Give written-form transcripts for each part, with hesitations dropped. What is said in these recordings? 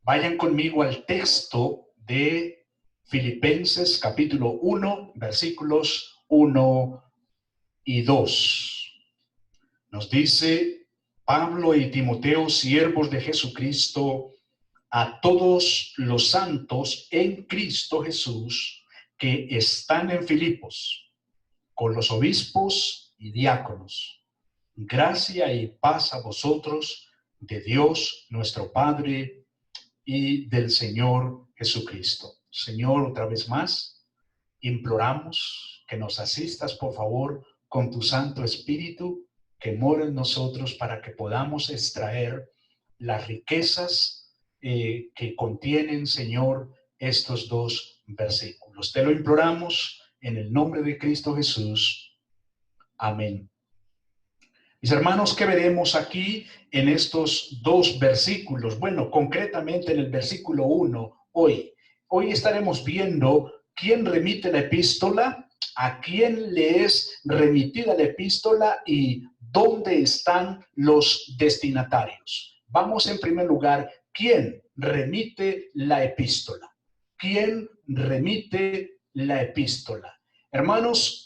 Vayan conmigo al texto de Filipenses capítulo 1, versículos 1 y 2. Nos dice: Pablo y Timoteo, siervos de Jesucristo, a todos los santos en Cristo Jesús que están en Filipos, con los obispos y diáconos. Gracia y paz a vosotros de Dios nuestro Padre y del Señor Jesucristo. Señor, otra vez más, imploramos que nos asistas, por favor, con tu Santo Espíritu, que mora en nosotros para que podamos extraer las riquezas que contienen, Señor, estos dos versículos. Te lo imploramos en el nombre de Cristo Jesús. Amén. Mis hermanos, ¿qué veremos aquí en estos dos versículos? Bueno, concretamente en el versículo 1, hoy estaremos viendo quién remite la epístola, a quién le es remitida la epístola y dónde están los destinatarios. Vamos en primer lugar, ¿quién remite la epístola? ¿Quién remite la epístola? Hermanos,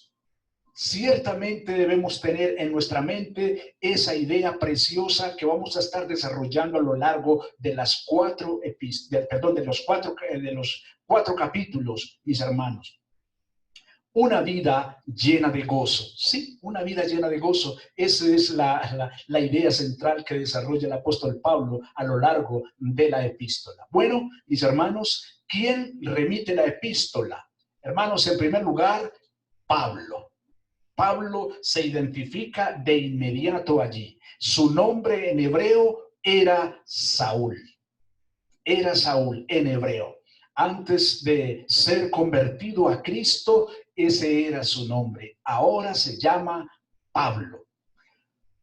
ciertamente debemos tener en nuestra mente esa idea preciosa que vamos a estar desarrollando a lo largo de las de los cuatro capítulos, mis hermanos. Una vida llena de gozo. Sí, una vida llena de gozo. Esa es la idea central que desarrolla el apóstol Pablo a lo largo de la epístola. Bueno, mis hermanos, ¿quién remite la epístola? Hermanos, en primer lugar, Pablo. Pablo se identifica de inmediato allí. Su nombre en hebreo era Saúl. Era Saúl en hebreo. Antes de ser convertido a Cristo, ese era su nombre. Ahora se llama Pablo.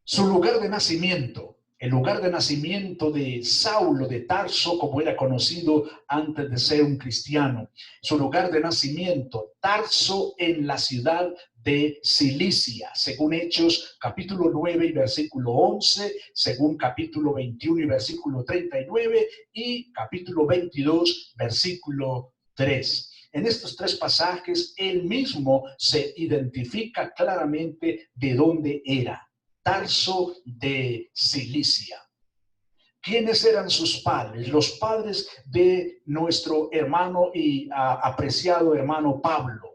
Su lugar de nacimiento, el lugar de nacimiento de Saulo de Tarso, como era conocido antes de ser un cristiano. Su lugar de nacimiento, Tarso, en la ciudad de Cilicia, según Hechos capítulo 9 y versículo 11, según capítulo 21 y versículo 39 y capítulo 22, versículo 3. En estos tres pasajes, él mismo se identifica claramente de dónde era. Tarso de Cilicia. ¿Quiénes eran sus padres? Los padres de nuestro hermano y apreciado hermano Pablo.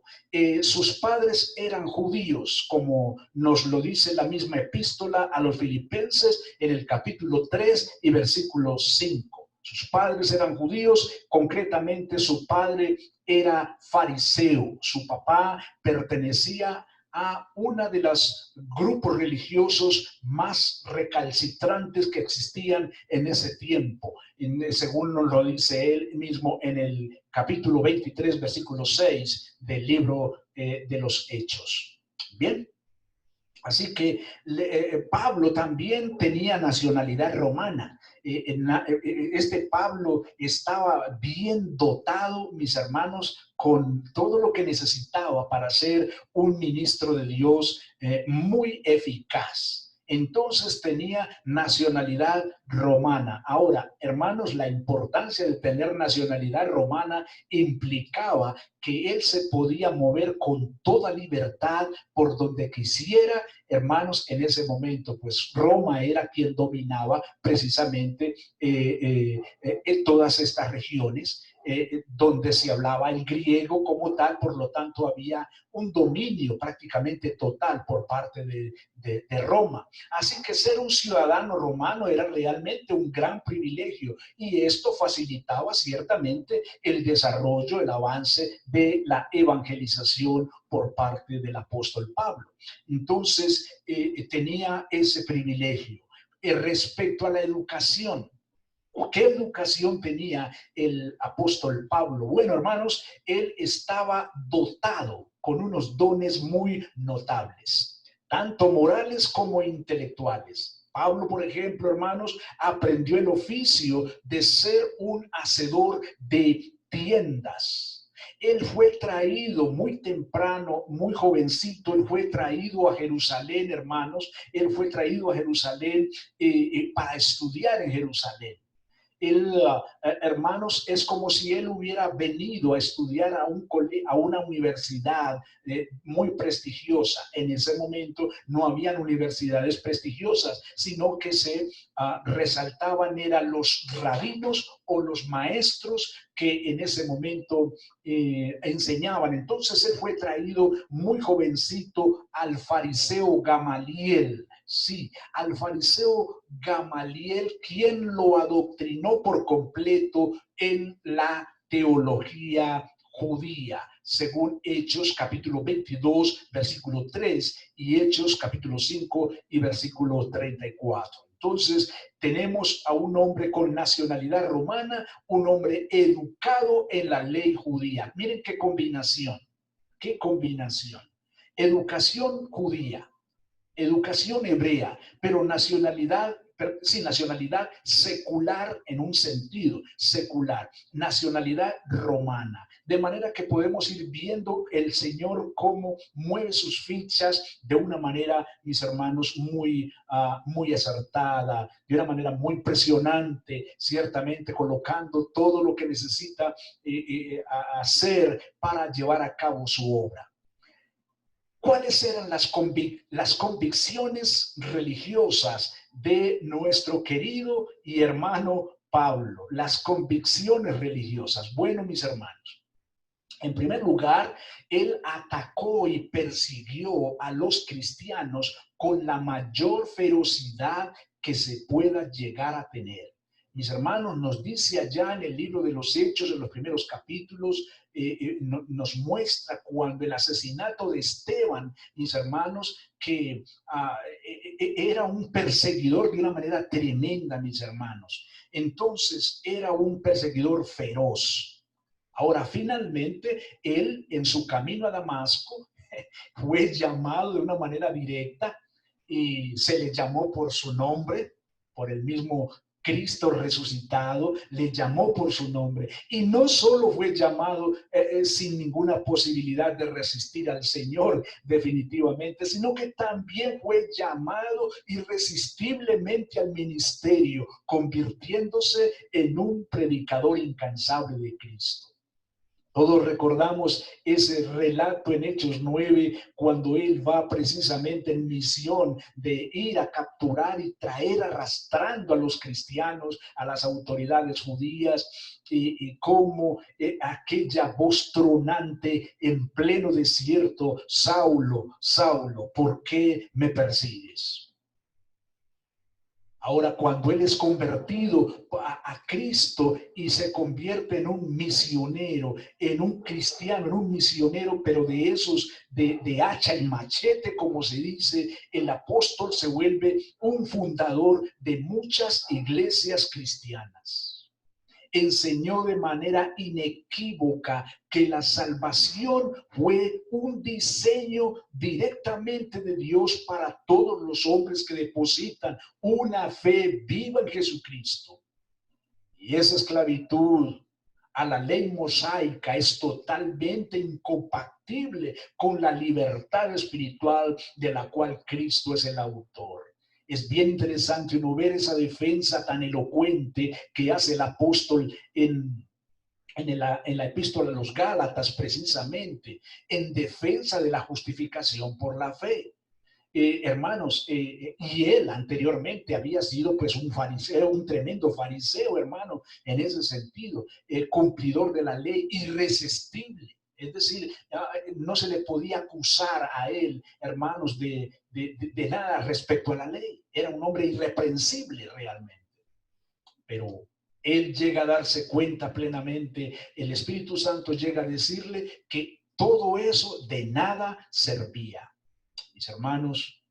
Sus padres eran judíos, como nos lo dice la misma epístola a los Filipenses en el capítulo 3 y versículo 5. Sus padres eran judíos, concretamente su padre era fariseo, su papá pertenecía a una de los grupos religiosos más recalcitrantes que existían en ese tiempo, según nos lo dice él mismo en el capítulo 23, versículo 6 del libro de los Hechos. Bien. Así que Pablo también tenía nacionalidad romana. Este Pablo estaba bien dotado, mis hermanos, con todo lo que necesitaba para ser un ministro de Dios muy eficaz. Entonces tenía nacionalidad romana. Ahora, hermanos, la importancia de tener nacionalidad romana implicaba que él se podía mover con toda libertad por donde quisiera. Hermanos, en ese momento, pues Roma era quien dominaba precisamente en todas estas regiones donde se hablaba el griego como tal, por lo tanto había un dominio prácticamente total por parte de Roma. Así que ser un ciudadano romano era realmente un gran privilegio y esto facilitaba ciertamente el desarrollo, el avance de la evangelización por parte del apóstol Pablo. Entonces tenía ese privilegio. Respecto a la educación, ¿qué educación tenía el apóstol Pablo? Bueno, hermanos, él estaba dotado con unos dones muy notables, tanto morales como intelectuales. Pablo, por ejemplo, hermanos, aprendió el oficio de ser un hacedor de tiendas. Él fue traído muy temprano, muy jovencito, él fue traído a Jerusalén, hermanos, él fue traído a Jerusalén para estudiar en Jerusalén. Él, hermanos, es como si él hubiera venido a estudiar a una universidad muy prestigiosa. En ese momento no habían universidades prestigiosas, sino que se resaltaban eran los rabinos o los maestros que en ese momento enseñaban. Entonces él fue traído muy jovencito al fariseo Gamaliel. Sí, al fariseo Gamaliel, quien lo adoctrinó por completo en la teología judía, según Hechos capítulo 22, versículo 3 y Hechos capítulo 5 y versículo 34. Entonces, tenemos a un hombre con nacionalidad romana, un hombre educado en la ley judía. Miren qué combinación, qué combinación. Educación judía, educación hebrea, pero nacionalidad, sí, nacionalidad secular en un sentido, secular, nacionalidad romana. De manera que podemos ir viendo el Señor cómo mueve sus fichas de una manera, mis hermanos, muy acertada, de una manera muy impresionante, ciertamente colocando todo lo que necesita hacer para llevar a cabo su obra. ¿Cuáles eran las convicciones religiosas de nuestro querido y hermano Pablo? Las convicciones religiosas. Bueno, mis hermanos, en primer lugar, él atacó y persiguió a los cristianos con la mayor ferocidad que se pueda llegar a tener. Mis hermanos, nos dice allá en el libro de los Hechos, en los primeros capítulos, nos muestra cuando el asesinato de Esteban, mis hermanos, que era un perseguidor de una manera tremenda, mis hermanos. Entonces, era un perseguidor feroz. Ahora, finalmente, él en su camino a Damasco fue llamado de una manera directa y se le llamó por su nombre, por el mismo Cristo resucitado, le llamó por su nombre. Y no solo fue llamado sin ninguna posibilidad de resistir al Señor definitivamente, sino que también fue llamado irresistiblemente al ministerio, convirtiéndose en un predicador incansable de Cristo. Todos recordamos ese relato en Hechos 9, cuando él va precisamente en misión de ir a capturar y traer arrastrando a los cristianos, a las autoridades judías, y cómo aquella voz tronante en pleno desierto: Saulo, Saulo, ¿por qué me persigues? Ahora, cuando él es convertido a Cristo y se convierte en un misionero, en un cristiano, en un misionero, pero de esos de hacha y machete, como se dice, el apóstol se vuelve un fundador de muchas iglesias cristianas. Enseñó de manera inequívoca que la salvación fue un diseño directamente de Dios para todos los hombres que depositan una fe viva en Jesucristo. Y esa esclavitud a la ley mosaica es totalmente incompatible con la libertad espiritual de la cual Cristo es el autor. Es bien interesante uno ver esa defensa tan elocuente que hace el apóstol en la epístola de los Gálatas, precisamente, en defensa de la justificación por la fe. Hermanos, y él anteriormente había sido pues un fariseo, un tremendo fariseo, hermano, en ese sentido, el cumplidor de la ley, irresistible. Es decir, no se le podía acusar a él, hermanos, de nada respecto a la ley. Era un hombre irreprensible realmente. Pero él llega a darse cuenta plenamente, el Espíritu Santo llega a decirle que todo eso de nada servía. Mis hermanos,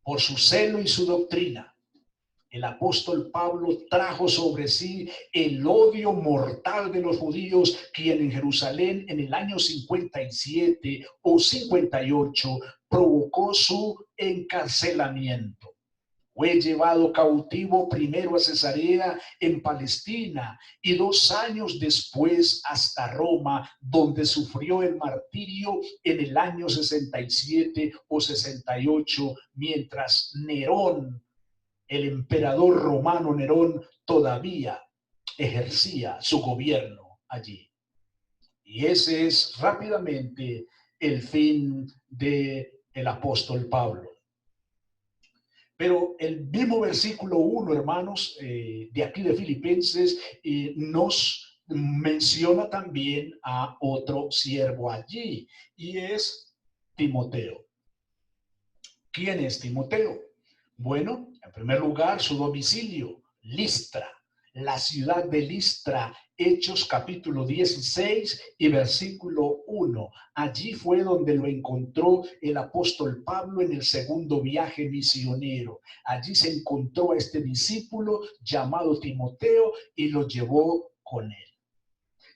por su celo y su doctrina, el apóstol Pablo trajo sobre sí el odio mortal de los judíos, quien en Jerusalén en el año 57 o 58 provocó su encarcelamiento. Fue llevado cautivo primero a Cesarea en Palestina y 2 años después hasta Roma, donde sufrió el martirio en el año 67 o 68, mientras Nerón el emperador romano Nerón todavía ejercía su gobierno allí. Y ese es rápidamente el fin del apóstol Pablo. Pero el mismo versículo 1, hermanos, de aquí de Filipenses, nos menciona también a otro siervo allí, y es Timoteo. ¿Quién es Timoteo? Bueno, en primer lugar, su domicilio, Listra, la ciudad de Listra, Hechos capítulo 16 y versículo 1. Allí fue donde lo encontró el apóstol Pablo en el segundo viaje misionero. Allí se encontró a este discípulo llamado Timoteo y lo llevó con él.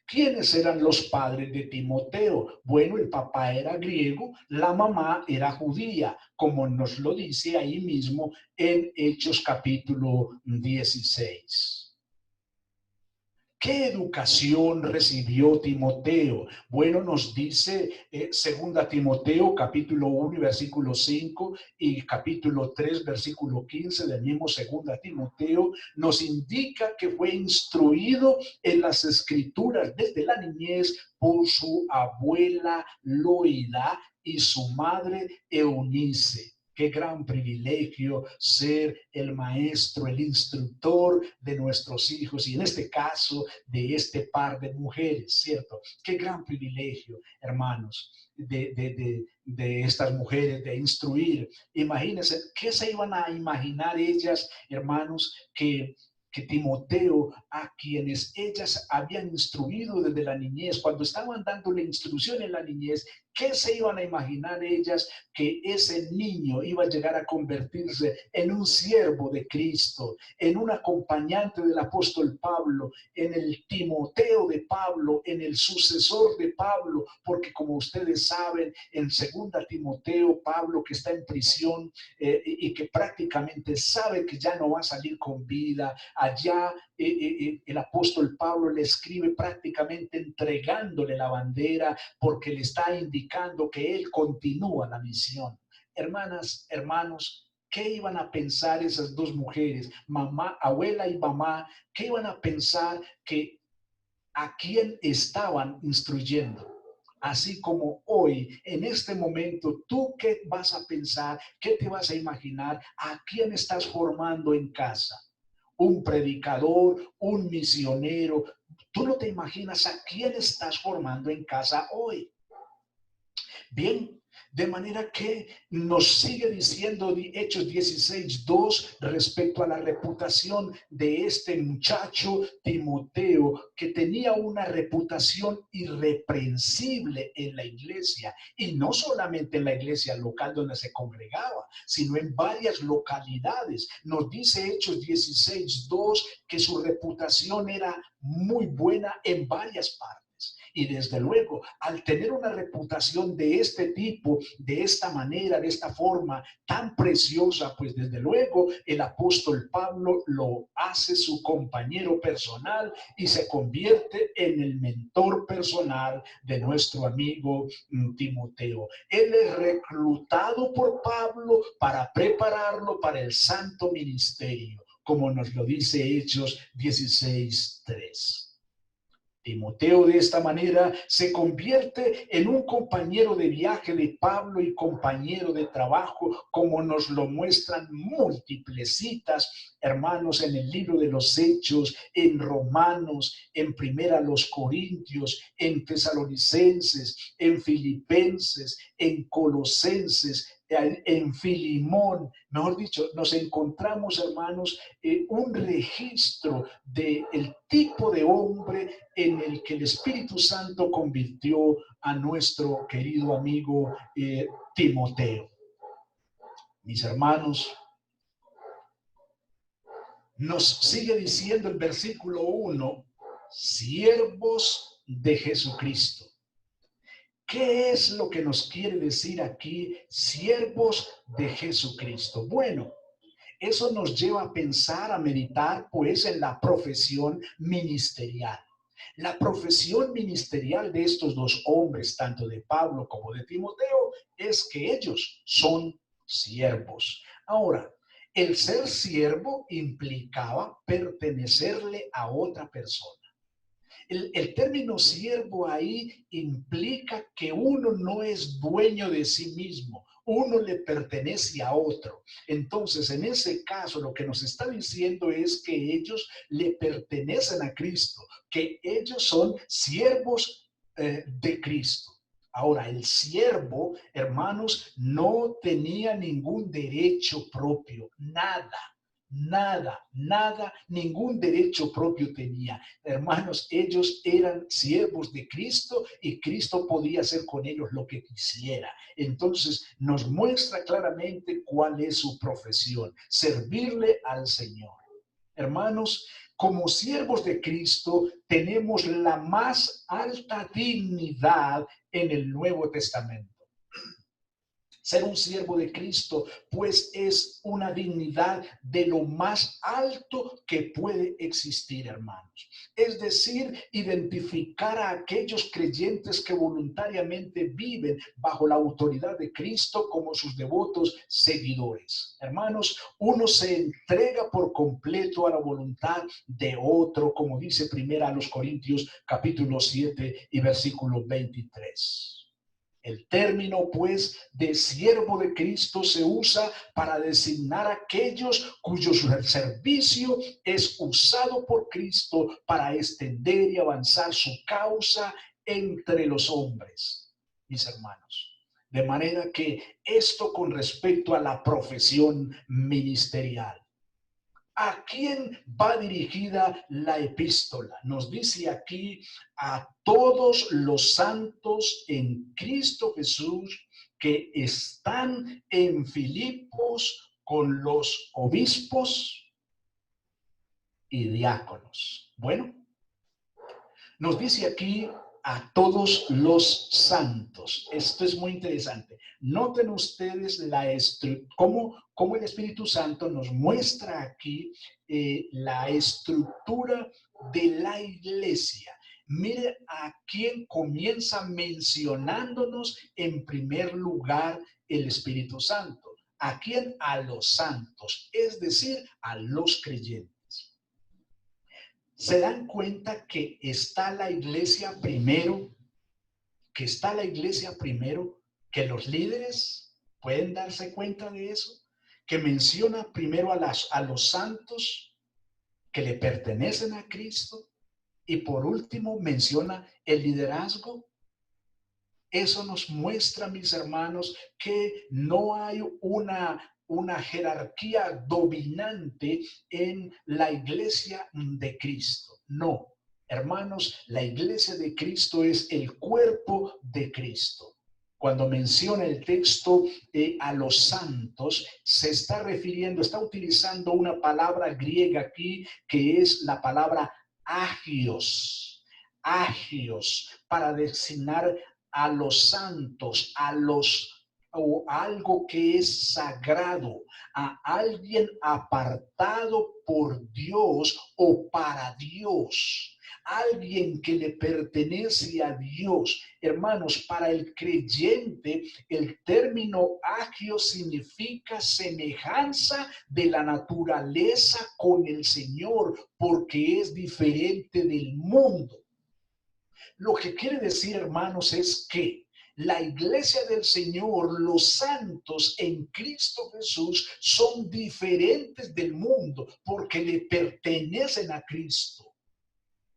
¿Quiénes eran los padres de Timoteo? Bueno, el papá era griego, la mamá era judía, como nos lo dice ahí mismo en Hechos capítulo 16. ¿Qué educación recibió Timoteo? Bueno, nos dice 2 Timoteo capítulo 1 y versículo 5 y capítulo 3 versículo 15 del mismo 2 Timoteo, nos indica que fue instruido en las escrituras desde la niñez por su abuela Loida y su madre Eunice. Qué gran privilegio ser el maestro, el instructor de nuestros hijos y en este caso de este par de mujeres, ¿cierto? Qué gran privilegio, hermanos, de estas mujeres, de instruir. Imagínense, ¿qué se iban a imaginar ellas, hermanos, que Timoteo, a quienes ellas habían instruido desde la niñez, cuando estaban dándole instrucción en la niñez, ¿qué se iban a imaginar ellas que ese niño iba a llegar a convertirse en un siervo de Cristo, en un acompañante del apóstol Pablo, en el Timoteo de Pablo, en el sucesor de Pablo? Porque como ustedes saben, en 2 Timoteo, Pablo, que está en prisión y que prácticamente sabe que ya no va a salir con vida, allá el apóstol Pablo le escribe prácticamente entregándole la bandera porque le está indicando que él continúa la misión. Hermanas, hermanos, ¿qué iban a pensar esas dos mujeres, mamá, abuela y mamá? ¿Qué iban a pensar que a quién estaban instruyendo? Así como hoy, en este momento, ¿tú qué vas a pensar? ¿Qué te vas a imaginar? ¿A quién estás formando en casa? Un predicador, un misionero. Tú no te imaginas a quién estás formando en casa hoy. Bien, de manera que nos sigue diciendo Hechos 16:2 respecto a la reputación de este muchacho Timoteo, que tenía una reputación irreprensible en la iglesia, y no solamente en la iglesia local donde se congregaba, sino en varias localidades. Nos dice Hechos 16:2 que su reputación era muy buena en varias partes. Y desde luego, al tener una reputación de este tipo, de esta manera, de esta forma tan preciosa, pues desde luego el apóstol Pablo lo hace su compañero personal y se convierte en el mentor personal de nuestro amigo Timoteo. Él es reclutado por Pablo para prepararlo para el santo ministerio, como nos lo dice Hechos 16:3. Timoteo de esta manera se convierte en un compañero de viaje de Pablo y compañero de trabajo, como nos lo muestran múltiples citas, hermanos, en el libro de los Hechos, en Romanos, en Primera los Corintios, en Tesalonicenses, en Filipenses, en Colosenses, en Filimón. Mejor dicho, nos encontramos, hermanos, un registro del tipo de hombre en el que el Espíritu Santo convirtió a nuestro querido amigo Timoteo. Mis hermanos, nos sigue diciendo el versículo 1, siervos de Jesucristo. ¿Qué es lo que nos quiere decir aquí, siervos de Jesucristo? Bueno, eso nos lleva a pensar, a meditar, pues, en la profesión ministerial. La profesión ministerial de estos dos hombres, tanto de Pablo como de Timoteo, es que ellos son siervos. Ahora, El ser siervo implicaba pertenecerle a otra persona. El término siervo ahí implica que uno no es dueño de sí mismo, uno le pertenece a otro. Entonces, en ese caso, lo que nos está diciendo es que ellos le pertenecen a Cristo, que ellos son siervos de Cristo. Ahora, el siervo, hermanos, no tenía ningún derecho propio, nada, ningún derecho propio tenía. Hermanos, ellos eran siervos de Cristo y Cristo podía hacer con ellos lo que quisiera. Entonces, nos muestra claramente cuál es su profesión: servirle al Señor. Hermanos, como siervos de Cristo, tenemos la más alta dignidad en el Nuevo Testamento. Ser un siervo de Cristo, pues, es una dignidad de lo más alto que puede existir, hermanos. Es decir, identificar a aquellos creyentes que voluntariamente viven bajo la autoridad de Cristo como sus devotos seguidores. Hermanos, uno se entrega por completo a la voluntad de otro, como dice primera a los Corintios capítulo 7 y versículo 23. El término, pues, de siervo de Cristo se usa para designar a aquellos cuyo servicio es usado por Cristo para extender y avanzar su causa entre los hombres, mis hermanos. De manera que esto con respecto a la profesión ministerial. ¿A quién va dirigida la epístola? Nos dice aquí: a todos los santos en Cristo Jesús que están en Filipos con los obispos y diáconos. Bueno, nos dice aquí a todos los santos. Esto es muy interesante. Noten ustedes cómo el Espíritu Santo nos muestra aquí la estructura de la iglesia. Mire a quién comienza mencionándonos en primer lugar el Espíritu Santo. ¿A quién? A los santos, es decir, a los creyentes. ¿Se dan cuenta que está la iglesia primero? Que está la iglesia primero que los líderes. ¿Pueden darse cuenta de eso? Que menciona primero a los santos que le pertenecen a Cristo, y por último menciona el liderazgo. Eso nos muestra, mis hermanos, que no hay una jerarquía dominante en la iglesia de Cristo. No, hermanos, la iglesia de Cristo es el cuerpo de Cristo. Cuando menciona el texto a los santos, se está refiriendo, está utilizando una palabra griega aquí, que es la palabra agios, para designar a los santos, o algo que es sagrado, a alguien apartado por Dios o para Dios, alguien que le pertenece a Dios. Hermanos, para el creyente, el término agio significa semejanza de la naturaleza con el Señor, porque es diferente del mundo. Lo que quiere decir, hermanos, es que la iglesia del Señor, los santos en Cristo Jesús, son diferentes del mundo porque le pertenecen a Cristo.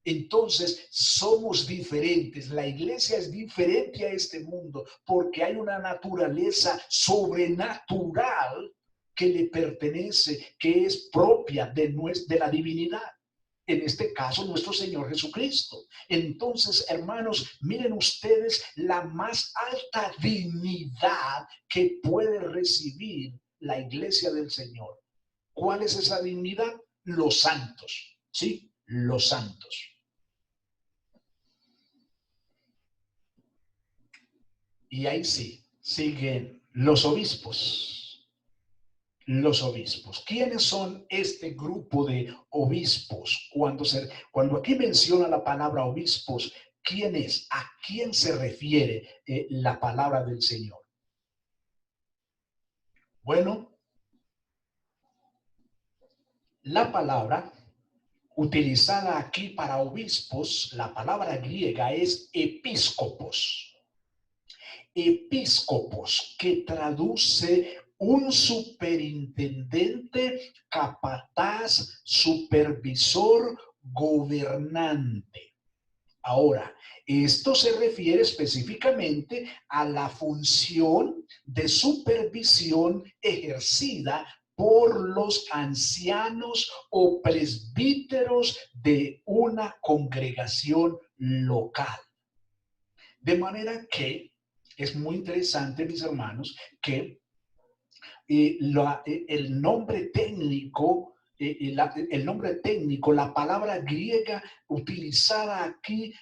Entonces somos diferentes. La iglesia es diferente a este mundo porque hay una naturaleza sobrenatural que le pertenece, que es propia de la divinidad. En este caso, nuestro Señor Jesucristo. Entonces, hermanos, miren ustedes la más alta dignidad que puede recibir la iglesia del Señor. ¿Cuál es esa dignidad? Los santos, ¿sí? Los santos. Y ahí sí, siguen los obispos. Los obispos. ¿Quiénes son este grupo de obispos? Cuando aquí menciona la palabra obispos, ¿quién es? ¿A quién se refiere la palabra del Señor? Bueno, La palabra utilizada aquí para obispos, la palabra griega es episcopos. Episcopos, que traduce un superintendente, capataz, supervisor, gobernante. Ahora, esto se refiere específicamente a la función de supervisión ejercida por los ancianos o presbíteros de una congregación local. De manera que es muy interesante, mis hermanos, que el nombre técnico, la palabra griega utilizada aquí,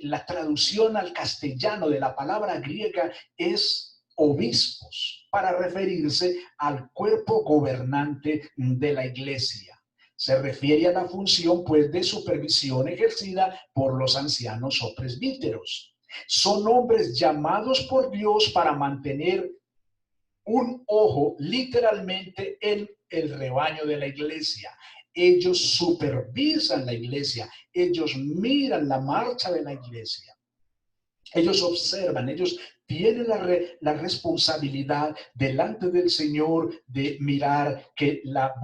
la traducción al castellano de la palabra griega es obispos, para referirse al cuerpo gobernante de la iglesia. Se refiere a la función, pues, de supervisión ejercida por los ancianos o presbíteros. Son hombres llamados por Dios para mantener un ojo literalmente en el rebaño de la iglesia. Ellos supervisan la iglesia, ellos miran la marcha de la iglesia, ellos observan, ellos tienen la responsabilidad delante del Señor de mirar que la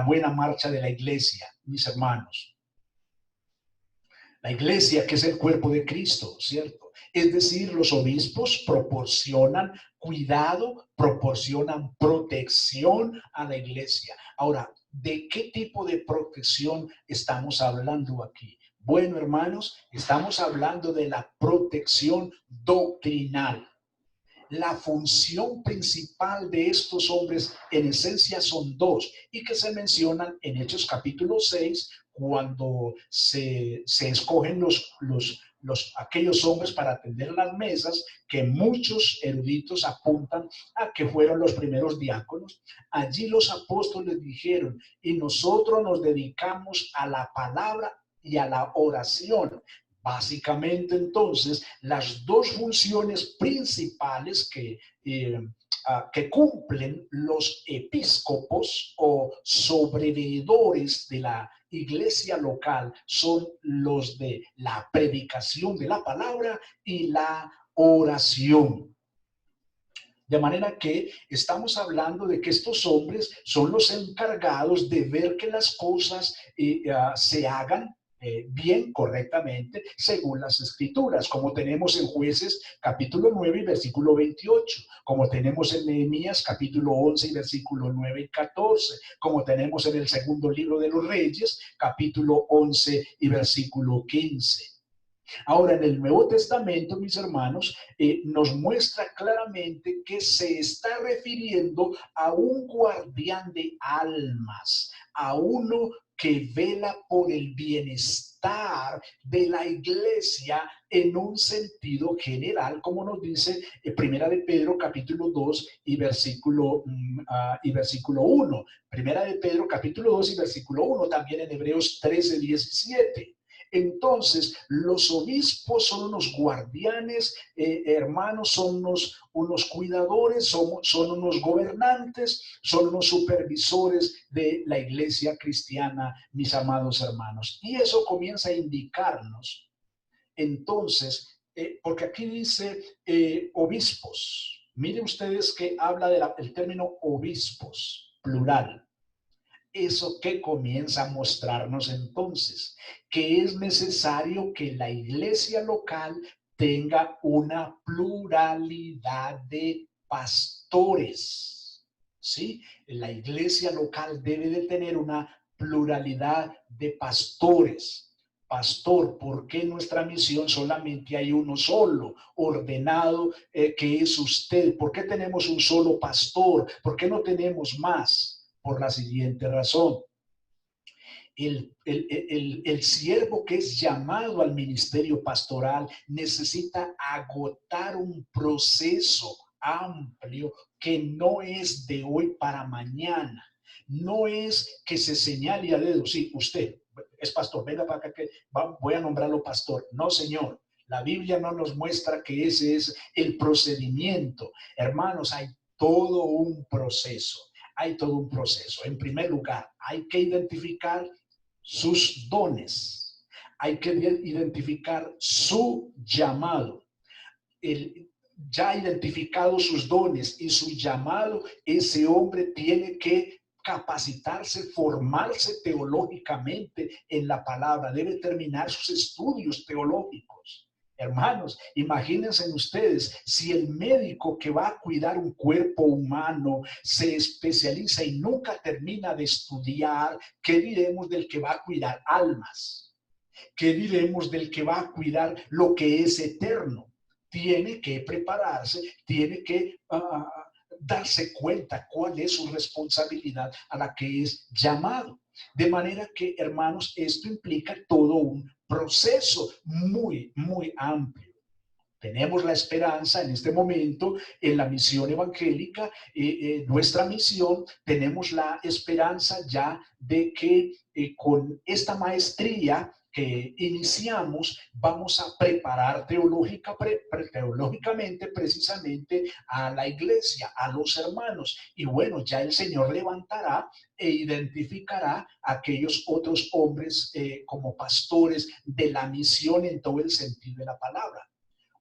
buena marcha de la iglesia, mis hermanos. La iglesia, que es el cuerpo de Cristo, ¿cierto? Es decir, los obispos proporcionan cuidado, proporcionan protección a la iglesia. Ahora, ¿de qué tipo de protección estamos hablando aquí? Bueno, hermanos, estamos hablando de la protección doctrinal. La función principal de estos hombres en esencia son dos, y que se mencionan en Hechos capítulo 6, cuando se escogen aquellos hombres para atender las mesas, que muchos eruditos apuntan a que fueron los primeros diáconos. Allí los apóstoles dijeron: y nosotros nos dedicamos a la palabra y a la oración. Básicamente, entonces, las dos funciones principales que cumplen los episcopos o sobreveedores de la iglesia local son los de la predicación de la palabra y la oración. De manera que estamos hablando de que estos hombres son los encargados de ver que las cosas se hagan bien, correctamente, según las escrituras, como tenemos en Jueces capítulo 9 y versículo 28, como tenemos en Nehemías capítulo 11 y versículo 9 y 14, como tenemos en el segundo libro de los Reyes capítulo 11 y versículo 15. Ahora, en el Nuevo Testamento, mis hermanos, nos muestra claramente que se está refiriendo a un guardián de almas, a uno que vela por el bienestar de la iglesia en un sentido general, como nos dice Primera de Pedro capítulo 2 y versículo 1. Primera de Pedro capítulo 2 y versículo 1, también en Hebreos 13, 17. Entonces, los obispos son unos guardianes, hermanos, son unos cuidadores, son unos gobernantes, son unos supervisores de la iglesia cristiana, mis amados hermanos. Y eso comienza a indicarnos, entonces, porque aquí dice obispos. Miren ustedes que habla del término obispos, plural. ¿Eso que comienza a mostrarnos entonces? Que es necesario que la iglesia local tenga una pluralidad de pastores, ¿sí? La iglesia local debe de tener una pluralidad de pastores. Pastor, ¿por qué en nuestra misión solamente hay uno solo, ordenado, que es usted? ¿Por qué tenemos un solo pastor? ¿Por qué no tenemos más? Por la siguiente razón: el siervo que es llamado al ministerio pastoral necesita agotar un proceso amplio que no es de hoy para mañana. No es que se señale a dedo: sí, usted es pastor, venga para acá que voy a nombrarlo pastor. No, señor. La Biblia no nos muestra que ese es el procedimiento. Hermanos, hay todo un proceso. hay todo un proceso. En primer lugar, hay que identificar sus dones. Hay que identificar su llamado. Ya identificado sus dones y su llamado, ese hombre tiene que capacitarse, formarse teológicamente en la palabra, debe terminar sus estudios teológicos. Hermanos, imagínense ustedes, si el médico que va a cuidar un cuerpo humano se especializa y nunca termina de estudiar, ¿qué diremos del que va a cuidar almas? ¿Qué diremos del que va a cuidar lo que es eterno? Tiene que prepararse, tiene que darse cuenta cuál es su responsabilidad a la que es llamado. De manera que, hermanos, esto implica todo un proceso muy, muy amplio. Tenemos la esperanza en este momento en la misión evangélica, nuestra misión, tenemos la esperanza ya de que con esta maestría que iniciamos, vamos a preparar teológicamente precisamente a la iglesia, a los hermanos. Y bueno, ya el Señor levantará e identificará a aquellos otros hombres como pastores de la misión en todo el sentido de la palabra.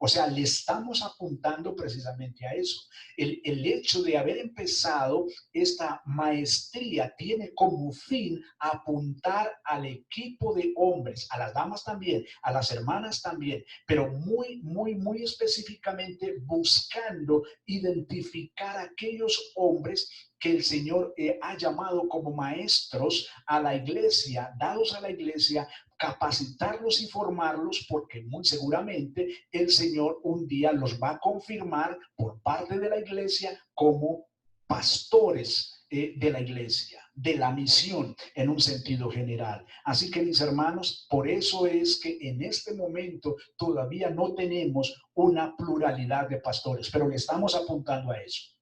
O sea, le estamos apuntando precisamente a eso. El hecho de haber empezado esta maestría tiene como fin apuntar al equipo de hombres, a las damas también, a las hermanas también, pero muy, muy, muy específicamente buscando identificar a aquellos hombres que el Señor ha llamado como maestros a la iglesia, dados a la iglesia, capacitarlos y formarlos, porque muy seguramente el Señor un día los va a confirmar por parte de la iglesia como pastores de la iglesia, de la misión en un sentido general. Así que, mis hermanos, por eso es que en este momento todavía no tenemos una pluralidad de pastores, pero le estamos apuntando a eso.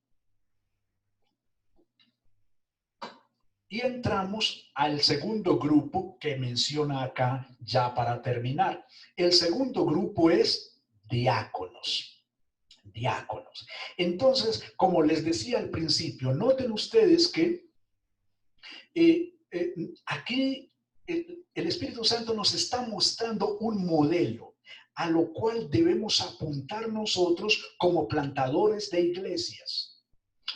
Y entramos al segundo grupo que menciona acá ya para terminar. El segundo grupo es diáconos. Diáconos. Entonces, como les decía al principio, noten ustedes que aquí el Espíritu Santo nos está mostrando un modelo a lo cual debemos apuntar nosotros como plantadores de iglesias.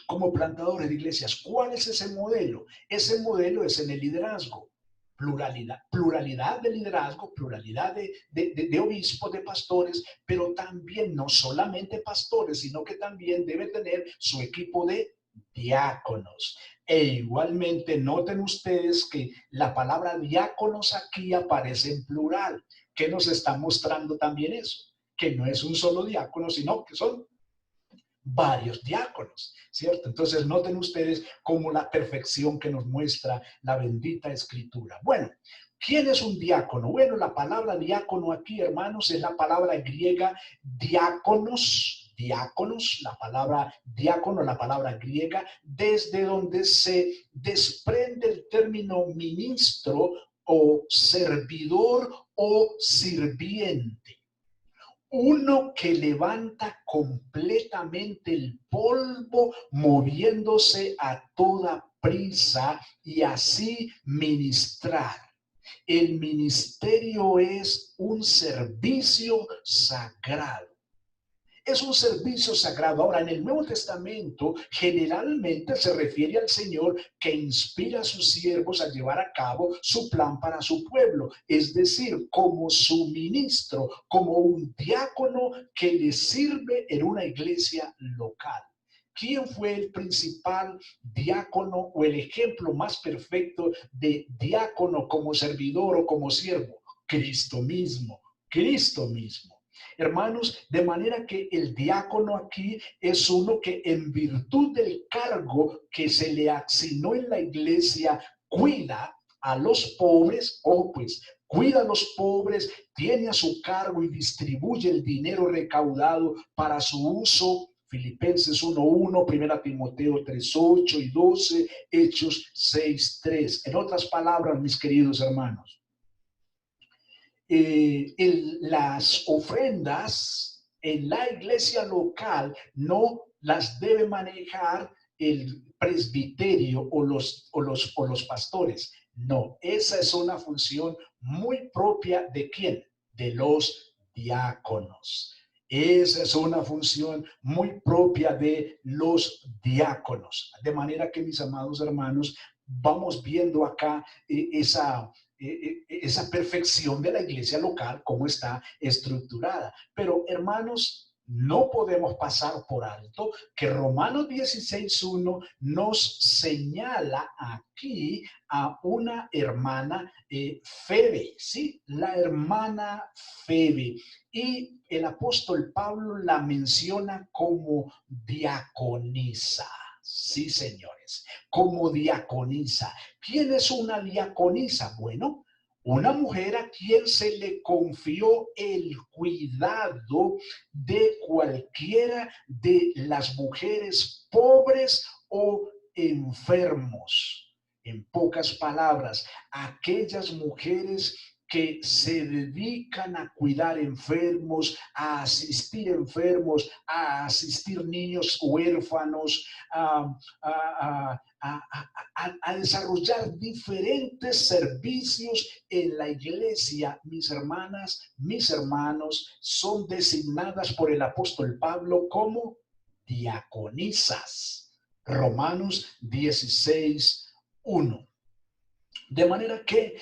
Como plantadores de iglesias. ¿Cuál es ese modelo? Ese modelo es en el liderazgo. Pluralidad de liderazgo, pluralidad de obispos, de pastores, pero también no solamente pastores, sino que también debe tener su equipo de diáconos. E igualmente noten ustedes que la palabra diáconos aquí aparece en plural. ¿Qué nos está mostrando también eso? Que no es un solo diácono, sino que son varios diáconos, ¿cierto? Entonces noten ustedes como la perfección que nos muestra la bendita escritura. Bueno, ¿quién es un diácono? Bueno, la palabra diácono aquí, hermanos, es la palabra griega diáconos, la palabra diácono, la palabra griega, desde donde se desprende el término ministro o servidor o sirviente. Uno que levanta completamente el polvo, moviéndose a toda prisa y así ministrar. El ministerio es un servicio sagrado. Es un servicio sagrado. Ahora, en el Nuevo Testamento, generalmente se refiere al Señor que inspira a sus siervos a llevar a cabo su plan para su pueblo. Es decir, como su ministro, como un diácono que le sirve en una iglesia local. ¿Quién fue el principal diácono o el ejemplo más perfecto de diácono como servidor o como siervo? Cristo mismo, Cristo mismo. Hermanos, de manera que el diácono aquí es uno que en virtud del cargo que se le asignó en la iglesia, cuida a los pobres, o pues cuida a los pobres, tiene a su cargo y distribuye el dinero recaudado para su uso. Filipenses 1:1, 1 Timoteo 3:8 y 12, Hechos 6:3. En otras palabras, mis queridos hermanos, las ofrendas en la iglesia local no las debe manejar el presbiterio o los pastores. No, esa es una función muy propia ¿de quién? De los diáconos. Esa es una función muy propia de los diáconos. De manera que, mis amados hermanos, vamos viendo acá esa perfección de la iglesia local, cómo está estructurada. Pero, hermanos, no podemos pasar por alto que Romanos 16:1 nos señala aquí a una hermana Febe, ¿sí? La hermana Febe. Y el apóstol Pablo la menciona como diaconisa. Sí, señores, como diaconisa. ¿Quién es una diaconisa? Bueno, una mujer a quien se le confió el cuidado de cualquiera de las mujeres pobres o enfermos. En pocas palabras, aquellas mujeres que se dedican a cuidar enfermos, a asistir niños huérfanos, a desarrollar diferentes servicios en la iglesia. Mis hermanas, mis hermanos, son designadas por el apóstol Pablo como diaconisas. Romanos 16:1. De manera que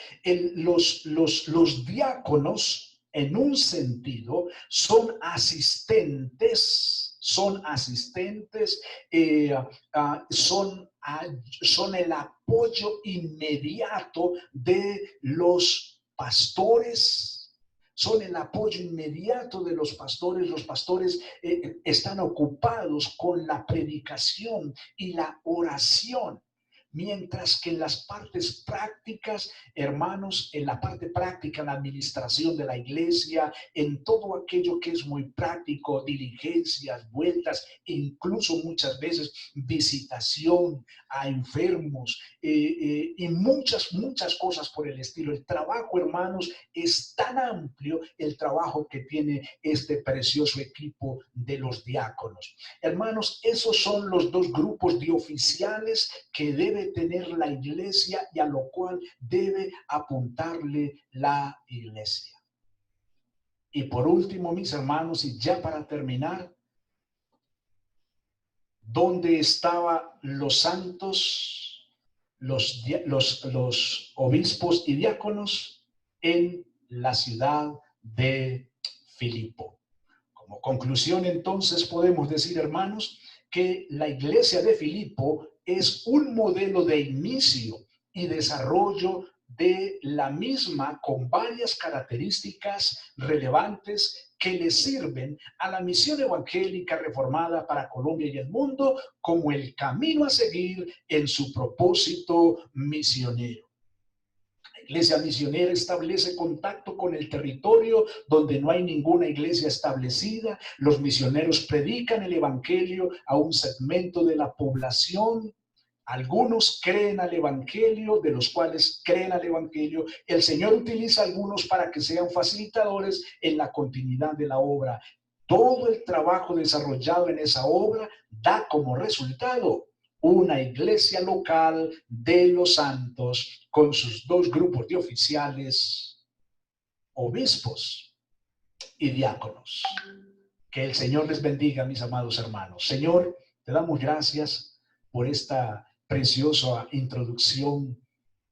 los diáconos, en un sentido, son asistentes, son el apoyo inmediato de los pastores. Son el apoyo inmediato de los pastores. Los pastores están ocupados con la predicación y la oración. Mientras que en las partes prácticas, hermanos, en la parte práctica, en la administración de la iglesia, en todo aquello que es muy práctico, diligencias, vueltas, incluso muchas veces visitación a enfermos y muchas cosas por el estilo. El trabajo, hermanos, es tan amplio, el trabajo que tiene este precioso equipo de los diáconos. Hermanos, esos son los dos grupos de oficiales que debe tener la iglesia y a lo cual debe apuntarle la iglesia. Y por último, mis hermanos, y ya para terminar, ¿dónde estaban los santos, los obispos y diáconos? En la ciudad de Filipo. Como conclusión, entonces, podemos decir, hermanos, que la iglesia de Filipo es un modelo de inicio y desarrollo de la misma, con varias características relevantes que le sirven a la misión evangélica reformada para Colombia y el mundo como el camino a seguir en su propósito misionero. La iglesia misionera establece contacto con el territorio donde no hay ninguna iglesia establecida. Los misioneros predican el evangelio a un segmento de la población. Algunos creen al evangelio, de los cuales creen al evangelio. El Señor utiliza a algunos para que sean facilitadores en la continuidad de la obra. Todo el trabajo desarrollado en esa obra da como resultado una iglesia local de los santos con sus dos grupos de oficiales, obispos y diáconos. Que el Señor les bendiga, mis amados hermanos. Señor, te damos gracias por esta preciosa introducción.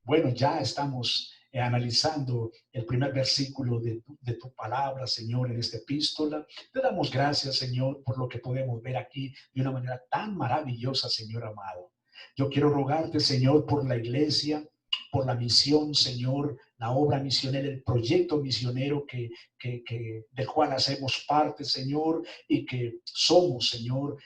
Bueno, ya estamos analizando el primer versículo de tu palabra, Señor, en esta epístola. Te damos gracias, Señor, por lo que podemos ver aquí de una manera tan maravillosa, Señor amado. Yo quiero rogarte, Señor, por la iglesia, por la misión, Señor, la obra misionera, el proyecto misionero del cual hacemos parte, Señor, y que somos, Señor,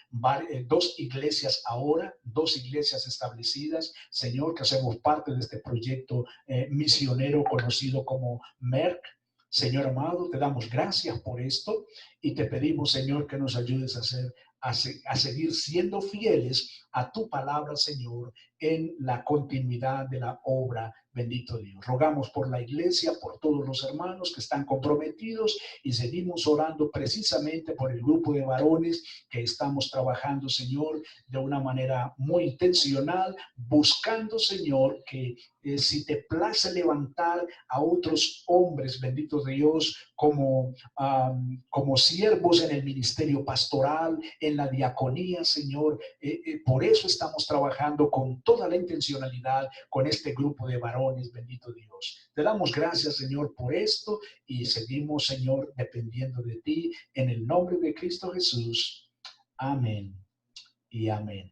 dos iglesias ahora, dos iglesias establecidas, Señor, que hacemos parte de este proyecto misionero conocido como MERC. Señor amado, te damos gracias por esto y te pedimos, Señor, que nos ayudes a seguir siendo fieles a tu palabra, Señor, en la continuidad de la obra bendito Dios. Rogamos por la iglesia, por todos los hermanos que están comprometidos y seguimos orando precisamente por el grupo de varones que estamos trabajando, Señor, de una manera muy intencional, buscando, Señor, que si te place levantar a otros hombres, bendito Dios, como siervos en el ministerio pastoral, en la diaconía, Señor. Por eso estamos trabajando con toda la intencionalidad con este grupo de varones, bendito Dios. Te damos gracias, Señor, por esto y seguimos, Señor, dependiendo de ti en el nombre de Cristo Jesús. Amén y amén.